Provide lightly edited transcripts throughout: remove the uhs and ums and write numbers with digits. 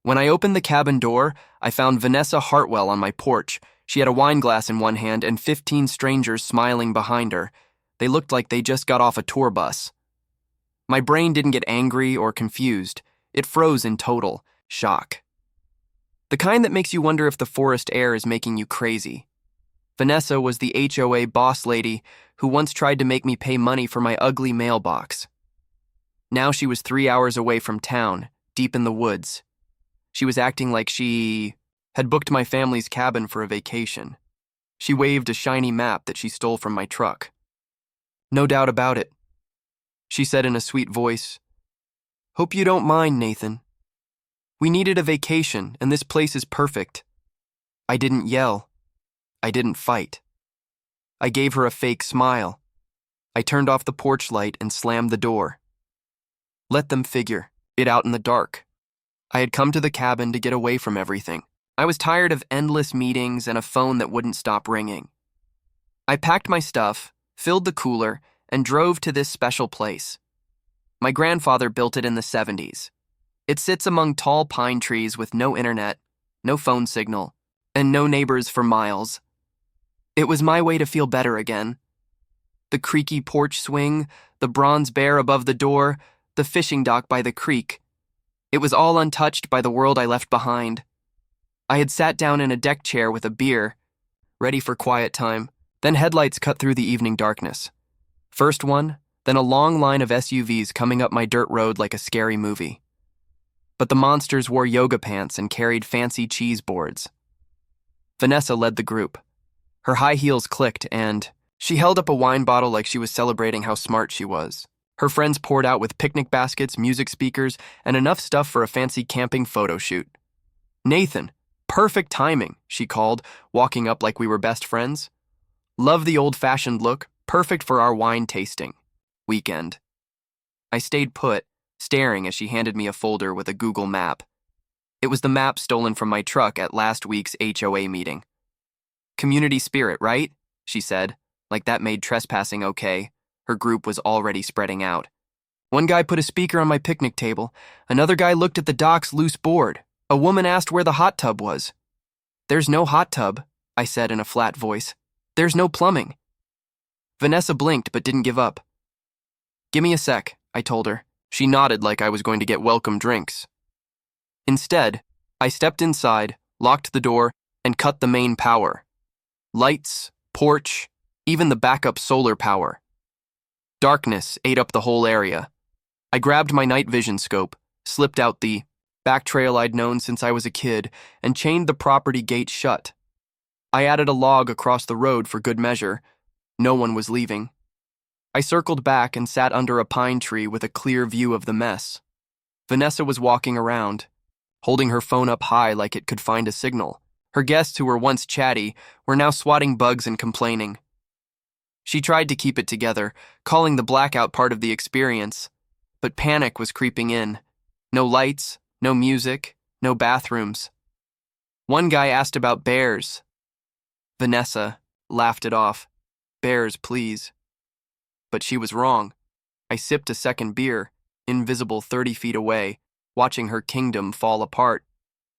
When I opened the cabin door, I found Vanessa Hartwell on my porch. She had a wine glass in one hand and 15 strangers smiling behind her. They looked like they just got off a tour bus. My brain didn't get angry or confused. It froze in total shock. The kind that makes you wonder if the forest air is making you crazy. Vanessa was the HOA boss lady who once tried to make me pay money for my ugly mailbox. Now she was 3 hours away from town, deep in the woods. She was acting like she had booked my family's cabin for a vacation. She waved a shiny map that she stole from my truck. "No doubt about it," she said in a sweet voice. "Hope you don't mind, Nathan. We needed a vacation, and this place is perfect." I didn't yell. I didn't fight. I gave her a fake smile. I turned off the porch light and slammed the door. Let them figure it out in the dark. I had come to the cabin to get away from everything. I was tired of endless meetings and a phone that wouldn't stop ringing. I packed my stuff, filled the cooler, and drove to this special place. My grandfather built it in the 70s. It sits among tall pine trees with no internet, no phone signal, and no neighbors for miles. It was my way to feel better again. The creaky porch swing, the bronze bear above the door, the fishing dock by the creek. It was all untouched by the world I left behind. I had sat down in a deck chair with a beer, ready for quiet time. Then headlights cut through the evening darkness. First one, then a long line of SUVs coming up my dirt road like a scary movie. But the monsters wore yoga pants and carried fancy cheese boards. Vanessa led the group. Her high heels clicked and she held up a wine bottle like she was celebrating how smart she was. Her friends poured out with picnic baskets, music speakers, and enough stuff for a fancy camping photo shoot. "Nathan, perfect timing," she called, walking up like we were best friends. "Love the old-fashioned look, perfect for our wine tasting weekend." I stayed put, staring as she handed me a folder with a Google map. It was the map stolen from my truck at last week's HOA meeting. "Community spirit, right?" she said, like that made trespassing okay. Her group was already spreading out. One guy put a speaker on my picnic table. Another guy looked at the dock's loose board. A woman asked where the hot tub was. "There's no hot tub," I said in a flat voice. "There's no plumbing." Vanessa blinked but didn't give up. "Gimme a sec," I told her. She nodded like I was going to get welcome drinks. Instead, I stepped inside, locked the door, and cut the main power. Lights, porch, even the backup solar power. Darkness ate up the whole area. I grabbed my night vision scope, slipped out the back trail I'd known since I was a kid, and chained the property gate shut. I added a log across the road for good measure. No one was leaving. I circled back and sat under a pine tree with a clear view of the mess. Vanessa was walking around, holding her phone up high like it could find a signal. Her guests, who were once chatty, were now swatting bugs and complaining. She tried to keep it together, calling the blackout part of the experience, but panic was creeping in. No lights, no music, no bathrooms. One guy asked about bears. Vanessa laughed it off. "Bears, please." But she was wrong. I sipped a second beer, invisible 30 feet away, watching her kingdom fall apart.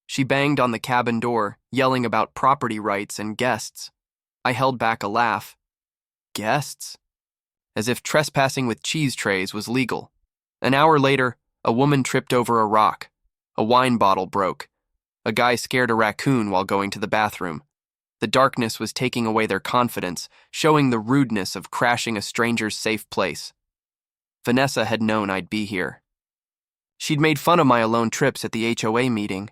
She banged on the cabin door, yelling about property rights and guests. I held back a laugh. Guests? As if trespassing with cheese trays was legal. An hour later, a woman tripped over a rock. A wine bottle broke. A guy scared a raccoon while going to the bathroom. The darkness was taking away their confidence, showing the rudeness of crashing a stranger's safe place. Vanessa had known I'd be here. She'd made fun of my alone trips at the HOA meeting,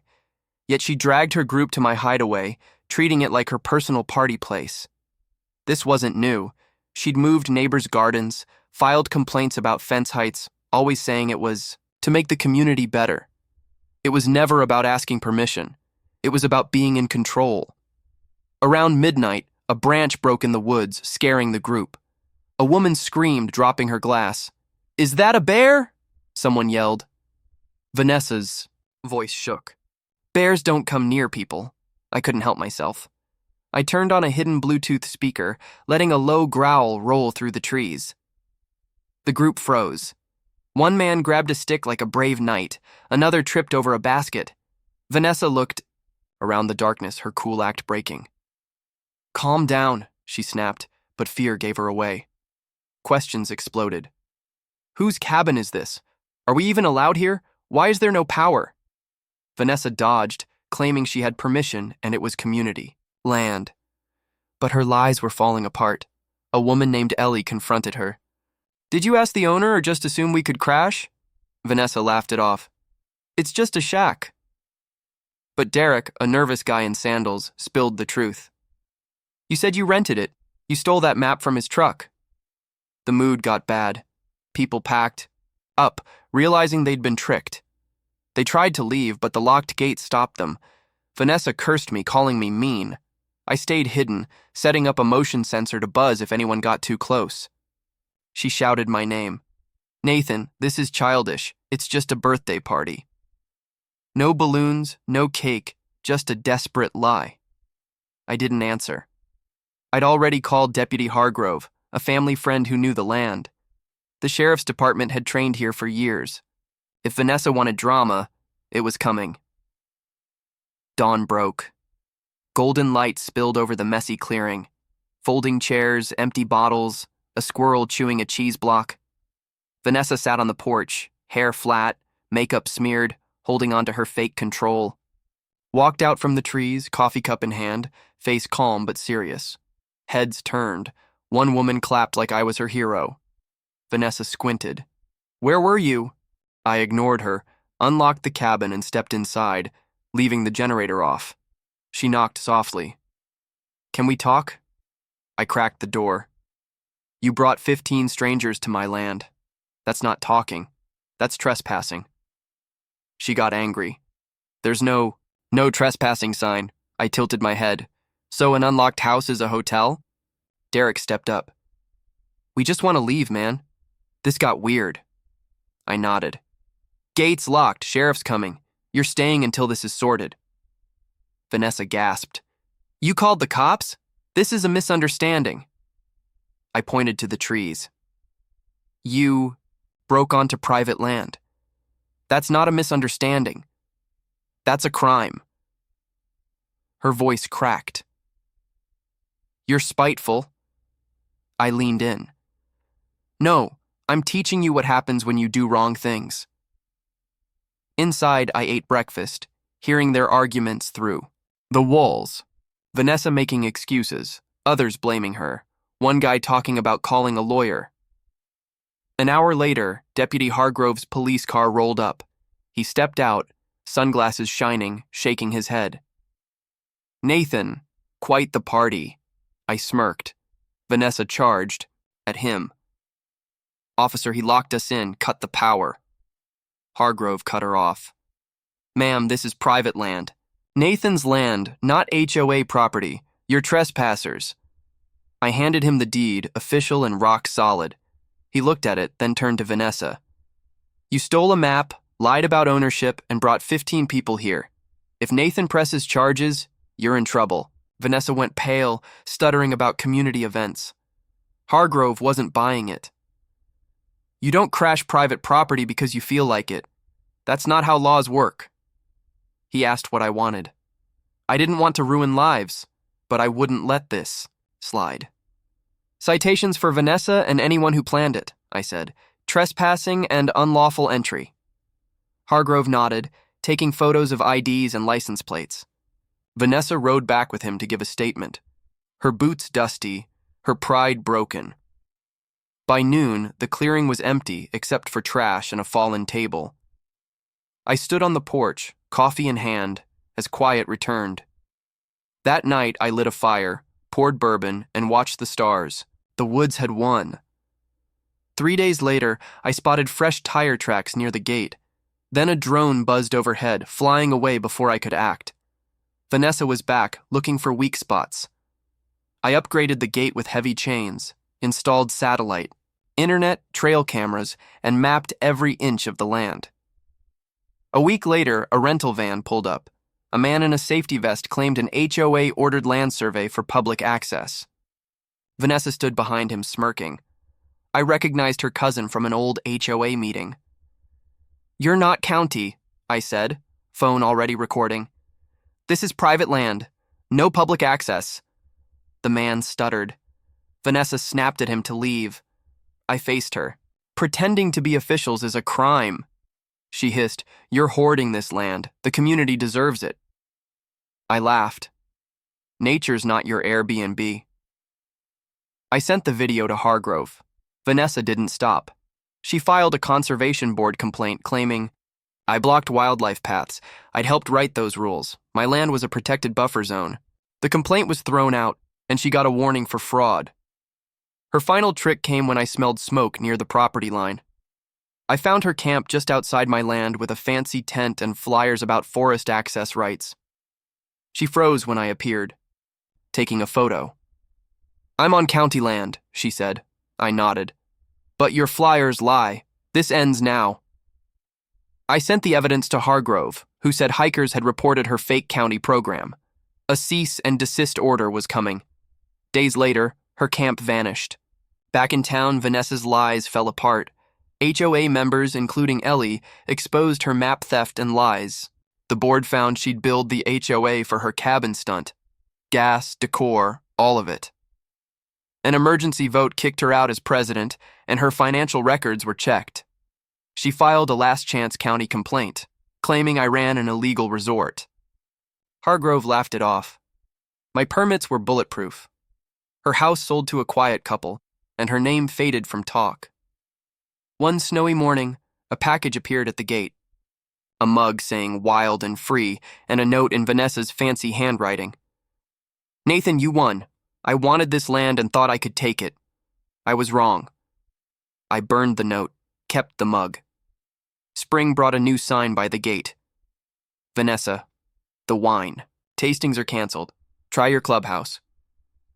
yet she dragged her group to my hideaway, treating it like her personal party place. This wasn't new. She'd moved neighbors' gardens, filed complaints about fence heights, always saying it was to make the community better. It was never about asking permission. It was about being in control. Around midnight, a branch broke in the woods, scaring the group. A woman screamed, dropping her glass. "Is that a bear?" someone yelled. Vanessa's voice shook. "Bears don't come near people." I couldn't help myself. I turned on a hidden Bluetooth speaker, letting a low growl roll through the trees. The group froze. One man grabbed a stick like a brave knight. Another tripped over a basket. Vanessa looked around the darkness, her cool act breaking. Calm down, she snapped, but fear gave her away. Questions exploded. Whose cabin is this? Are we even allowed here? Why is there no power? Vanessa dodged, claiming she had permission and it was community land. But her lies were falling apart. A woman named Ellie confronted her. Did you ask the owner or just assume we could crash? Vanessa laughed it off. It's just a shack. But Derek, a nervous guy in sandals, spilled the truth. You said you rented it. You stole that map from his truck. The mood got bad. People packed up, realizing they'd been tricked. They tried to leave, but the locked gate stopped them. Vanessa cursed me, calling me mean. I stayed hidden, setting up a motion sensor to buzz if anyone got too close. She shouted my name. Nathan, this is childish. It's just a birthday party. No balloons, no cake, just a desperate lie. I didn't answer. I'd already called Deputy Hargrove, a family friend who knew the land. The sheriff's department had trained here for years. If Vanessa wanted drama, it was coming. Dawn broke. Golden light spilled over the messy clearing. Folding chairs, empty bottles, a squirrel chewing a cheese block. Vanessa sat on the porch, hair flat, makeup smeared, holding onto her fake control. Walked out from the trees, coffee cup in hand, face calm but serious. Heads turned. One woman clapped like I was her hero. Vanessa squinted. Where were you? I ignored her, unlocked the cabin and stepped inside, leaving the generator off. She knocked softly. Can we talk? I cracked the door. You brought 15 strangers to my land. That's not talking. That's trespassing. She got angry. There's no trespassing sign. I tilted my head. So an unlocked house is a hotel? Derek stepped up. We just want to leave, man. This got weird. I nodded. Gate's locked. Sheriff's coming. You're staying until this is sorted. Vanessa gasped. You called the cops? This is a misunderstanding. I pointed to the trees. You broke onto private land. That's not a misunderstanding. That's a crime. Her voice cracked. You're spiteful. I leaned in. No, I'm teaching you what happens when you do wrong things. Inside, I ate breakfast, hearing their arguments through the walls. Vanessa making excuses, others blaming her, one guy talking about calling a lawyer. An hour later, Deputy Hargrove's police car rolled up. He stepped out, sunglasses shining, shaking his head. Nathan, quite the party. I smirked. Vanessa charged at him. Officer, he locked us in, cut the power. Hargrove cut her off. Ma'am, this is private land. Nathan's land, not HOA property. You're trespassers. I handed him the deed, official and rock solid. He looked at it, then turned to Vanessa. You stole a map, lied about ownership, and brought 15 people here. If Nathan presses charges, you're in trouble. Vanessa went pale, stuttering about community events. Hargrove wasn't buying it. You don't crash private property because you feel like it. That's not how laws work. He asked what I wanted. I didn't want to ruin lives, but I wouldn't let this slide. Citations for Vanessa and anyone who planned it, I said. Trespassing and unlawful entry. Hargrove nodded, taking photos of IDs and license plates. Vanessa rode back with him to give a statement. Her boots dusty, her pride broken. By noon, the clearing was empty except for trash and a fallen table. I stood on the porch, coffee in hand, as quiet returned. That night, I lit a fire, poured bourbon, and watched the stars. The woods had won. 3 days later, I spotted fresh tire tracks near the gate. Then a drone buzzed overhead, flying away before I could act. Vanessa was back, looking for weak spots. I upgraded the gate with heavy chains, installed satellite, internet, trail cameras, and mapped every inch of the land. A week later, a rental van pulled up. A man in a safety vest claimed an HOA-ordered land survey for public access. Vanessa stood behind him, smirking. I recognized her cousin from an old HOA meeting. You're not county, I said. Phone already recording. This is private land. No public access. The man stuttered. Vanessa snapped at him to leave. I faced her. Pretending to be officials is a crime. She hissed, "You're hoarding this land. The community deserves it." I laughed. Nature's not your Airbnb. I sent the video to Hargrove. Vanessa didn't stop. She filed a conservation board complaint claiming, "I blocked wildlife paths. I'd helped write those rules. My land was a protected buffer zone." The complaint was thrown out, and she got a warning for fraud. Her final trick came when I smelled smoke near the property line. I found her camp just outside my land with a fancy tent and flyers about forest access rights. She froze when I appeared, taking a photo. "I'm on county land," she said. I nodded. "But your flyers lie. This ends now." I sent the evidence to Hargrove, who said hikers had reported her fake county program. A cease and desist order was coming. Days later, her camp vanished. Back in town, Vanessa's lies fell apart. HOA members, including Ellie, exposed her map theft and lies. The board found she'd billed the HOA for her cabin stunt. Gas, decor, all of it. An emergency vote kicked her out as president, and her financial records were checked. She filed a last-chance county complaint, claiming I ran an illegal resort. Hargrove laughed it off. My permits were bulletproof. Her house sold to a quiet couple, and her name faded from talk. One snowy morning, a package appeared at the gate. A mug saying "Wild and Free" and a note in Vanessa's fancy handwriting. "Nathan, you won. I wanted this land and thought I could take it. I was wrong." I burned the note, kept the mug. Spring brought a new sign by the gate. "Vanessa, the wine. Tastings are canceled. Try your clubhouse."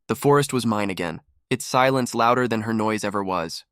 The forest was mine again, its silence louder than her noise ever was.